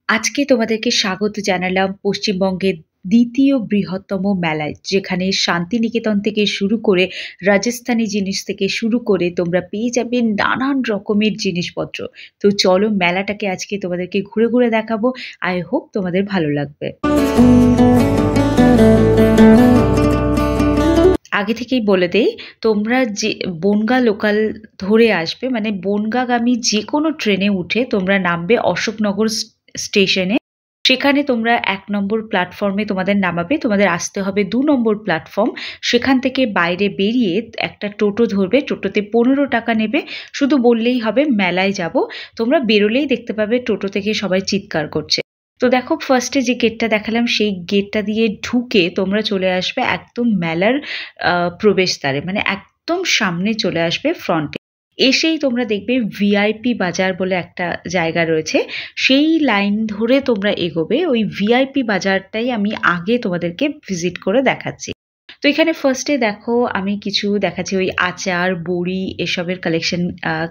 আজকে তোমাদেরকে স্বাগত জানালাম পশ্চিমবঙ্গের দ্বিতীয় বৃহত্তম মেলায়, যেখানে শান্তিনিকেতন থেকে শুরু করে রাজস্থানী জিনিস থেকে শুরু করে তোমরা পেয়ে যাবে নানান রকমের জিনিসপত্র। তো চলো মেলাটাকে আজকে তোমাদেরকে ঘুরে ঘুরে দেখাবো। আই হোপ তোমাদের ভালো লাগবে। আগে থেকেই বলে দেই, তোমরা যে বনগাঁ লোকাল ধরে আসবে, মানে বনগাঁগামী যে কোনো ট্রেনে উঠে তোমরা নামবে অশোকনগর স্টেশনে। সেখানে তোমরা ১ নম্বর প্ল্যাটফর্মে তোমাদের নামাবে। তোমাদের আসতে হবে ২ নম্বর প্ল্যাটফর্ম। সেখান থেকে বাইরে বেরিয়ে একটা টোটো ধরবে। টোটোতে ১৫ টাকা নেবে। শুধু বললেই হবে মেলায় যাবো। তোমরা বেরোলেই দেখতে পাবে টোটো থেকে সবাই চিৎকার করছে। তো দেখো, ফার্স্টে যে গেটটা দেখালাম সেই গেটটা দিয়ে ঢুকে তোমরা চলে আসবে একদম মেলার প্রবেশদ্বারে, মানে একদম সামনে চলে আসবে ফ্রন্টে। এসেই তোমরা দেখবে ভিআইপি বাজার বলে একটা জায়গা রয়েছে। সেই লাইন ধরে তোমরা এগোবে। ওই ভিআইপি বাজারটাই আমি আগে তোমাদেরকে ভিজিট করে দেখাচ্ছি। তো এখানে ফার্স্টে দেখো আমি কিছু দেখাচ্ছি, ওই আচার, বড়ি এসবের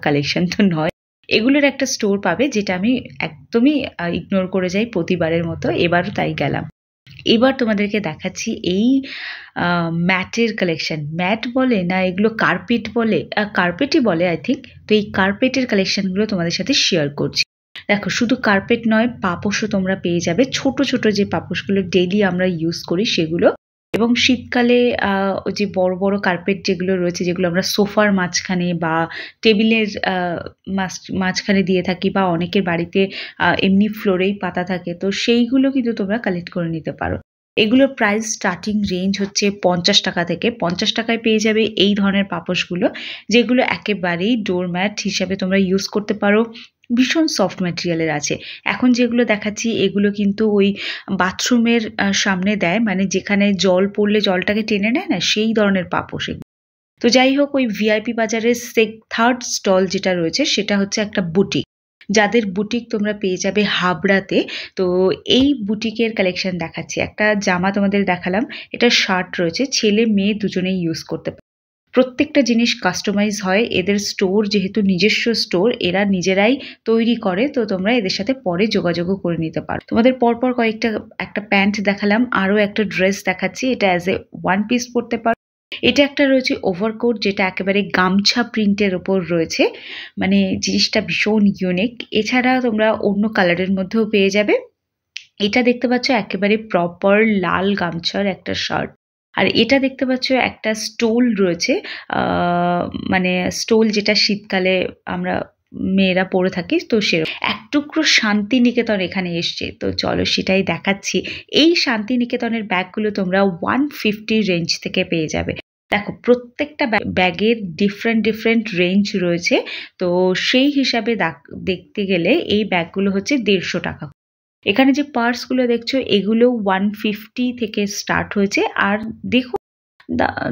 কালেকশন তো নয়, এগুলোর একটা স্টোর পাবে, যেটা আমি একদমই ইগনোর করে যাই প্রতিবারের মতো। এবারও তাই গেলাম। এবার তোমাদেরকে দেখাচ্ছি এই ম্যাটের কালেকশন। ম্যাট বলে না, এগুলো কার্পেট বলে, কার্পেটই বলে আই থিঙ্ক। তো এই কার্পেটের কালেকশনগুলো তোমাদের সাথে শেয়ার করছি। দেখো, শুধু কার্পেট নয়, পাপোশও তোমরা পেয়ে যাবে। ছোট ছোট যে পাপোশগুলো ডেইলি আমরা ইউজ করি সেগুলো। এবং শীতকালে ওই যে বড় বড় কার্পেট যেগুলো রয়েছে, যেগুলো আমরা সোফার মাঝখানে বা টেবিলের মাঝখানে দিয়ে থাকি, বা অনেকের বাড়িতে এমনি ফ্লোরেই পাতা থাকে, তো সেইগুলো কিন্তু তোমরা কালেক্ট করে নিতে পারো। এগুলোর প্রাইস স্টার্টিং রেঞ্জ হচ্ছে ৫০ টাকা থেকে। ৫০ টাকায় পেয়ে যাবে এই ধরনের পাপোশগুলো, যেগুলো একেবারেই ডোরম্যাট হিসাবে তোমরা ইউজ করতে পারো। ভীষণ সফট ম্যাটেরিয়ালের আছে। এখন যেগুলো দেখাচ্ছি এগুলো কিন্তু ওই বাথরুমের সামনে দেয়, মানে যেখানে জল পড়লে জলটাকে টেনে নেয় না, সেই ধরনের পাপোশ এগুলো। তো যাই হোক, ওই ভিআইপি বাজারের থার্ড স্টল যেটা রয়েছে সেটা হচ্ছে একটা বুটিক। যাদের বুটিক তোমরা পেয়ে যাবে হাবড়াতে। তো এই বুটিকের কালেকশন দেখাচ্ছি। একটা জামা তোমাদের দেখালাম, এটা শার্ট রয়েছে, ছেলে মেয়ে দুজনেই ইউজ করতে পারে। প্রত্যেকটা জিনিস কাস্টমাইজ হয়। এদের স্টোর যেহেতু নিজস্ব স্টোর, এরা নিজেরাই তৈরি করে, তো তোমরা এদের সাথে পরে যোগাযোগও করে নিতে পারো। তোমাদের পরপর একটা প্যান্ট দেখালাম, আরও একটা ড্রেস দেখাচ্ছি। এটা অ্যাজ এ ওয়ান পিস পরতে পারো। এটা একটা রয়েছে ওভারকোট, যেটা একেবারে গামছা প্রিন্টের ওপর রয়েছে, মানে জিনিসটা ভীষণ ইউনিক। এছাড়া তোমরা অন্য কালারের মধ্যেও পেয়ে যাবে। এটা দেখতে পাচ্ছ একেবারে প্রপার লাল গামছার একটা শার্ট। আর এটা দেখতে পাচ্ছ একটা স্টোল রয়েছে, মানে স্টোল যেটা শীতকালে আমরা মেয়েরা পরে থাকি, তো সেরকম এক টুকরো শান্তিনিকেতন এখানে এসছে। তো চলো সেটাই দেখাচ্ছি। এই শান্তিনিকেতনের ব্যাগগুলো তোমরা 150 রেঞ্জ থেকে পেয়ে যাবে। দেখো, প্রত্যেকটা ব্যাগের ডিফারেন্ট রেঞ্জ রয়েছে। তো সেই হিসাবে দেখতে গেলে এই ব্যাগগুলো হচ্ছে ১৫০ টাকা। এখানে যে পার্সগুলো দেখছো এগুলো 150 থেকে স্টার্ট হয়েছে। আর দেখো,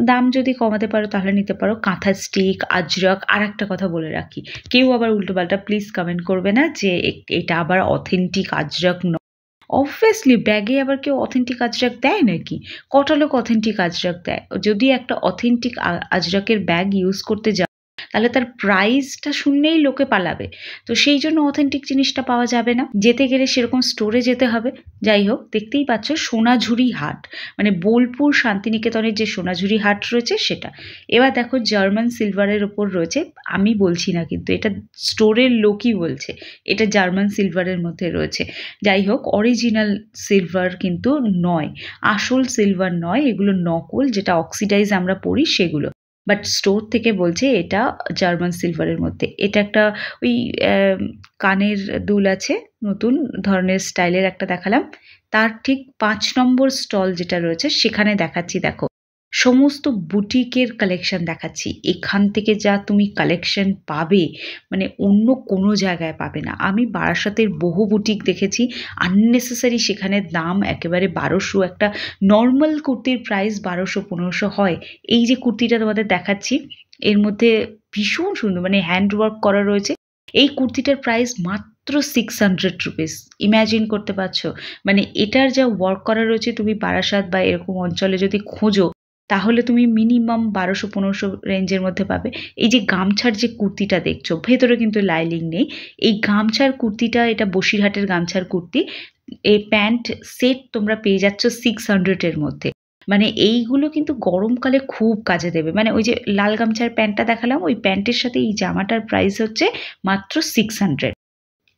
দাম যদি কমাতে পারো তাহলে নিতে পারো। কাঁথা স্টিক, আজরক। আর একটা কথা বলে রাখি, কেউ আবার উল্টোপাল্টা প্লিজ কমেন্ট করবে না যে এটা আবার অথেন্টিক আজরক নয়। অবভিয়াসলি ব্যাগে আবার কেউ অথেন্টিক আজরক দেয় নাকি? কটা লোক অথেন্টিক আজরক দেয়? যদি একটা অথেন্টিক আজরকের ব্যাগ ইউজ করতে যাও, তাহলে তার প্রাইসটা শুনলেই লোকে পালাবে। তো সেই জন্য অথেন্টিক জিনিসটা পাওয়া যাবে না। যেতে গেলে সেরকম স্টোরে যেতে হবে। যাই হোক, দেখতেই পাচ্ছ সোনাঝুরি হাট, মানে বোলপুর শান্তিনিকেতনের যে সোনাঝুরি হাট রয়েছে সেটা। এবার দেখো, জার্মান সিলভারের ওপর রয়েছে। আমি বলছি না, কিন্তু এটা স্টোরের লোকই বলছে এটা জার্মান সিলভারের মধ্যে রয়েছে। যাই হোক, অরিজিনাল সিলভার কিন্তু নয়, আসল সিলভার নয়, এগুলো নকল, যেটা অক্সিডাইজ আমরা পড়ি সেগুলো। বাট স্টোর থেকে বলছে এটা জার্মান সিলভারের মধ্যে। এটা একটা ওই কানের দুল আছে, নতুন ধরনের স্টাইলের একটা দেখালাম। তার ঠিক ৫ নম্বর স্টল যেটা রয়েছে সেখানে দেখাচ্ছি। দেখো, সমস্ত বুটিকের কালেকশন দেখাচ্ছি। এখান থেকে যা তুমি কালেকশন পাবে, মানে অন্য কোনো জায়গায় পাবে না। আমি বারাসাতের বহু বুটিক দেখেছি, আননেসেসারি সেখানে দাম একেবারে ১২০০। একটা নর্মাল কুর্তির প্রাইস ১২০০-১৫০০ হয়। এই যে কুর্তিটা তোমাদের দেখাচ্ছি, এর মধ্যে ভীষণ সুন্দর, মানে হ্যান্ডওয়ার্ক করা রয়েছে। এই কুর্তিটার প্রাইস মাত্র 600 রুপিস। ইম্যাজিন করতে পারছো? মানে এটার যা ওয়ার্ক করা রয়েছে, তুমি বারাসাত বা এরকম অঞ্চলে যদি খোঁজো তাহলে তুমি মিনিমাম ১২০০-১৫০০ রেঞ্জের মধ্যে পাবে। এই যে গামছার যে কুর্তিটা দেখছো, ভেতরে কিন্তু লাইলিং নেই। এই গামছার কুর্তিটা, এটা বসিরহাটের গামছার কুর্তি। এই প্যান্ট সেট তোমরা পেয়ে যাচ্ছ 600 এর মধ্যে। মানে এইগুলো কিন্তু গরমকালে খুব কাজে দেবে। মানে ওই যে লাল গামছার প্যান্টটা দেখালাম, ওই প্যান্টের সাথে এই জামাটার প্রাইস হচ্ছে মাত্র 600।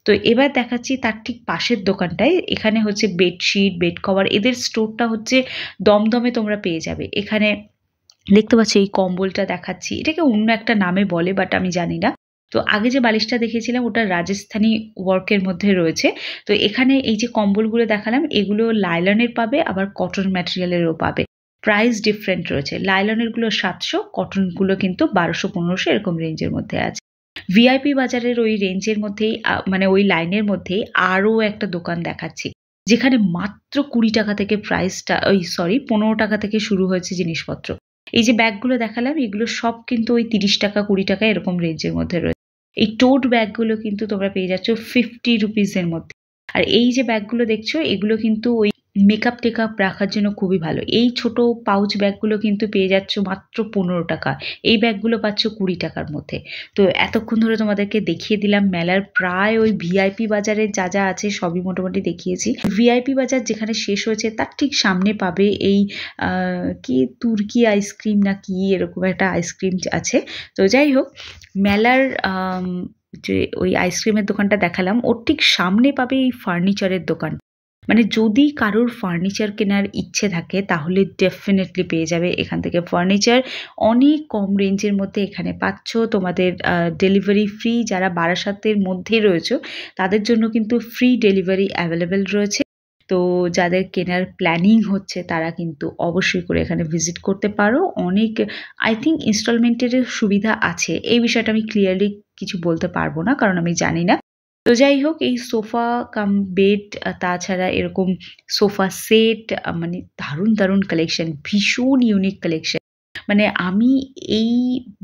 তো এবার দেখাচ্ছি তার ঠিক পাশের দোকানটায়। এখানে হচ্ছে বেডশিট, বেড কভার, এদের স্টোরটা হচ্ছে দমদমে তোমরা পেয়ে যাবে। এখানে দেখতে পাচ্ছ এই কম্বলটা দেখাচ্ছি, এটাকে অন্য একটা নামে বলে বাট আমি জানি না। তো আগে যে বালিশটা দেখিয়েছিলাম ওটা রাজস্থানী ওয়ার্কের মধ্যে রয়েছে। তো এখানে এই যে কম্বলগুলো দেখালাম এগুলো লাইলনের পাবে, আবার কটন ম্যাটেরিয়ালেরও পাবে। প্রাইস ডিফারেন্ট রয়েছে, লাইলনের গুলো 700, কটনগুলো কিন্তু ১২০০-১৫০০ এরকম রেঞ্জের মধ্যে আছে। ভিআইপি বাজারের ওই রেঞ্জের মধ্যেই মানে ওই লাইনের মধ্যেই আরও একটা দোকান দেখাচ্ছি, যেখানে মাত্র ২০ টাকা থেকে প্রাইসটা, ১৫ টাকা থেকে শুরু হয়েছে জিনিসপত্র। এই যে ব্যাগগুলো দেখালাম এগুলো সব কিন্তু ওই ৩০ টাকা ২০ টাকা এরকম রেঞ্জের মধ্যে রয়েছে। এই টোট ব্যাগগুলো কিন্তু তোমরা পেয়ে যাচ্ছ 50 রুপিসের মধ্যে। আর এই যে ব্যাগগুলো দেখছো এগুলো কিন্তু ওই মেকআপ টেকআপ রাখার জন্য খুবই ভালো। এই ছোট পাউচ ব্যাগগুলো কিন্তু পেয়ে যাচ্ছ মাত্র ১৫ টাকা। এই ব্যাগগুলো পাচ্ছ ২০ টাকার মধ্যে। তো এতক্ষণ ধরে তোমাদেরকে দেখিয়ে দিলাম মেলার প্রায় ওই ভিআইপি বাজারের যা যা আছে সবই মোটামুটি দেখিয়েছি। ভিআইপি বাজার যেখানে শেষ হয়েছে তার ঠিক সামনে পাবে এই কি তুর্কি আইসক্রিম না কি এরকম একটা আইসক্রিম আছে। তো যাই হোক, মেলার যে ওই আইসক্রিমের দোকানটা দেখালাম ওর ঠিক সামনে পাবে এই ফার্নিচারের দোকান। মানে যদি কারোর ফার্নিচার কেনার ইচ্ছে থাকে তাহলে ডেফিনেটলি পেয়ে যাবে এখান থেকে ফার্নিচার অনেক কম রেঞ্জের মধ্যে এখানে পাচ্ছ। তোমাদের ডেলিভারি ফ্রি, যারা বারাসাতের মধ্যে রয়েছে তাদের জন্য কিন্তু ফ্রি ডেলিভারি অ্যাভেলেবেল রয়েছে। তো যাদের কেনার প্ল্যানিং হচ্ছে তারা কিন্তু অবশ্যই করে এখানে ভিজিট করতে পারো। অনেক আই থিঙ্ক ইনস্টলমেন্টের সুবিধা আছে, এই বিষয়টা আমি ক্লিয়ারলি কিছু বলতে পারবো না কারণ আমি জানি না। তো যাই হোক, এই সোফা কাম বেড, তাছাড়া এরকম সোফা সেট, মানে দারুণ দারুণ কালেকশন, ভীষণ ইউনিক কালেকশন। মানে আমি এই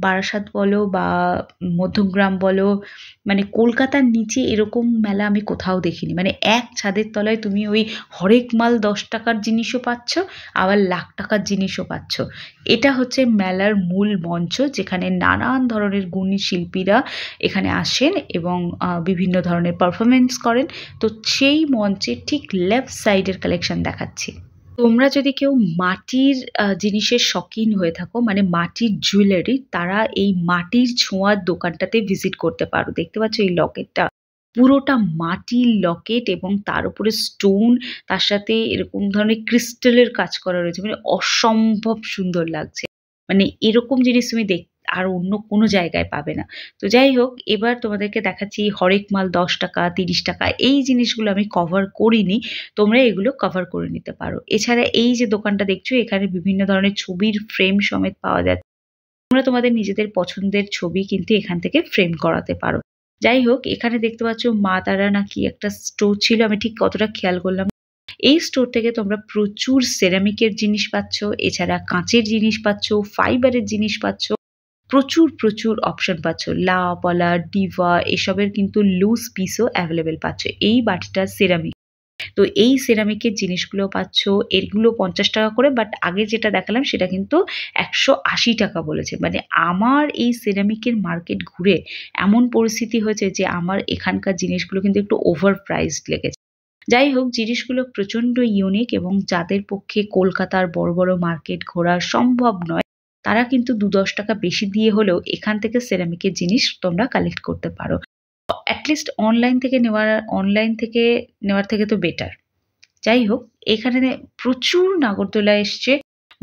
বারাসাত বলো বা মধ্যমগ্রাম বলো, মানে কলকাতার নিচে এরকম মেলা আমি কোথাও দেখিনি। মানে এক ছাদের তলায় তুমি ওই হরেক মাল ১০ টাকার জিনিসও পাচ্ছ, আবার লাখ টাকার জিনিসও পাচ্ছ। এটা হচ্ছে মেলার মূল মঞ্চ, যেখানে নানান ধরনের গুণী শিল্পীরা এখানে আসেন এবং বিভিন্ন ধরনের পারফরমেন্স করেন। তো সেই মঞ্চের ঠিক লেফট সাইডের কালেকশন দেখাচ্ছি। তোমরা যদি কেউ মাটির জিনিসের শৌখিন হয়ে থাকো, মানে মাটির জুয়েলারি, তারা এই মাটির ছোঁয়ার দোকানটাতে ভিজিট করতে পারো। দেখতে পাচ্ছ এই লকেটটা পুরোটা মাটির লকেট এবং তার উপরে স্টোন, তার সাথে এরকম ধরনের ক্রিস্টালের কাজ করা রয়েছে, মানে অসম্ভব সুন্দর লাগছে। মানে এরকম জিনিস তুমি আর অন্য কোনো জায়গায় পাবে না। তো যাই হোক, এবার তোমাদেরকে দেখাচ্ছি হরেক মাল ১০ টাকা ৩০ টাকা, এই জিনিসগুলো আমি কভার করিনি, তোমরা এগুলো কভার করে নিতে পারো। এছাড়া এই যে দোকানটা দেখছো এখানে বিভিন্ন ধরনের ছবির ফ্রেম সমেত পাওয়া যাচ্ছে। তোমরা তোমাদের নিজেদের পছন্দের ছবি কিন্তু এখান থেকে ফ্রেম করাতে পারো। যাই হোক, এখানে দেখতে পাচ্ছ মা তারা না কি একটা স্টোর ছিল, আমি ঠিক কতটা খেয়াল করলাম। এই স্টোর থেকে তোমরা প্রচুর সেরামিকের জিনিস পাচ্ছ, এছাড়া কাঁচের জিনিস পাচ্ছ, ফাইবারের জিনিস পাচ্ছ, প্রচুর প্রচুর অপশন পাচ্ছ। লা পলা ডিভা এসবের কিন্তু লুজ পিসও অ্যাভেলেবেল পাচ্ছ। এই বাটিটা সেরামিক, তো এই সেরামিকের জিনিসগুলো পাচ্ছ। এগুলো ৫০ টাকা করে, বাট আগে যেটা দেখালাম সেটা কিন্তু ১৮০ টাকা বলেছে। মানে আমার এই সেরামিকের মার্কেট ঘুরে এমন পরিস্থিতি হয়েছে যে আমার এখানকার জিনিসগুলো কিন্তু একটু ওভার প্রাইসড লেগেছে। যাই হোক, জিনিসগুলো প্রচণ্ড ইউনিক এবং যাদের পক্ষে কলকাতার বড় বড় মার্কেট ঘোরা সম্ভব নয় তারা কিন্তু ২-১০ টাকা বেশি দিয়ে হলেও এখান থেকে সেরামিকের জিনিস তোমরা কালেক্ট করতে পারো। অ্যাটলিস্ট অনলাইন থেকে নেওয়ার থেকে তো বেটার। যাই হোক, এখানে প্রচুর নাগরদোলা এসছে,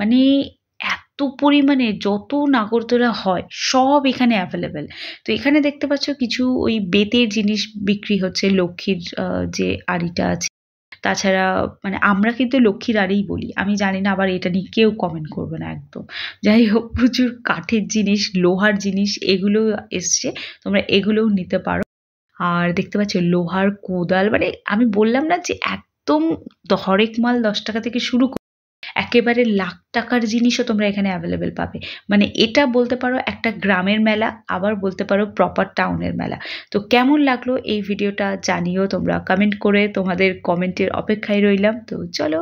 মানে এত পরিমাণে যত নাগরদোলা হয় সব এখানে অ্যাভেলেবেল। তো এখানে দেখতে পাচ্ছ কিছু ওই বেতের জিনিস বিক্রি হচ্ছে, লক্ষ্মীর যে আড়িটা আছে। তাছাড়া মানে আমরা কিন্তু লক্ষ্মীর আড়িই বলি, আমি জানি না আবার এটা নিয়ে কেউ কমেন্ট করবে না একদম। যাই হোক, প্রচুর কাঠের জিনিস, লোহার জিনিস এগুলো এসছে, তোমরা এগুলোও নিতে পারো। আর দেখতে পাচ্ছ লোহার কোদাল, মানে আমি বললাম না যে একদম হরেক মাল ১০ টাকা থেকে শুরু করে একেবারে লাখ টাকার জিনিসও তোমরা এখানে অ্যাভেলেবেল পাবে। মানে এটা বলতে পারো একটা গ্রামের মেলা, আবার বলতে পারো প্রপার টাউনের মেলা। তো কেমন লাগলো এই ভিডিওটা জানিও তোমরা কমেন্ট করে, তোমাদের কমেন্টের অপেক্ষায় রইলাম। তো চলো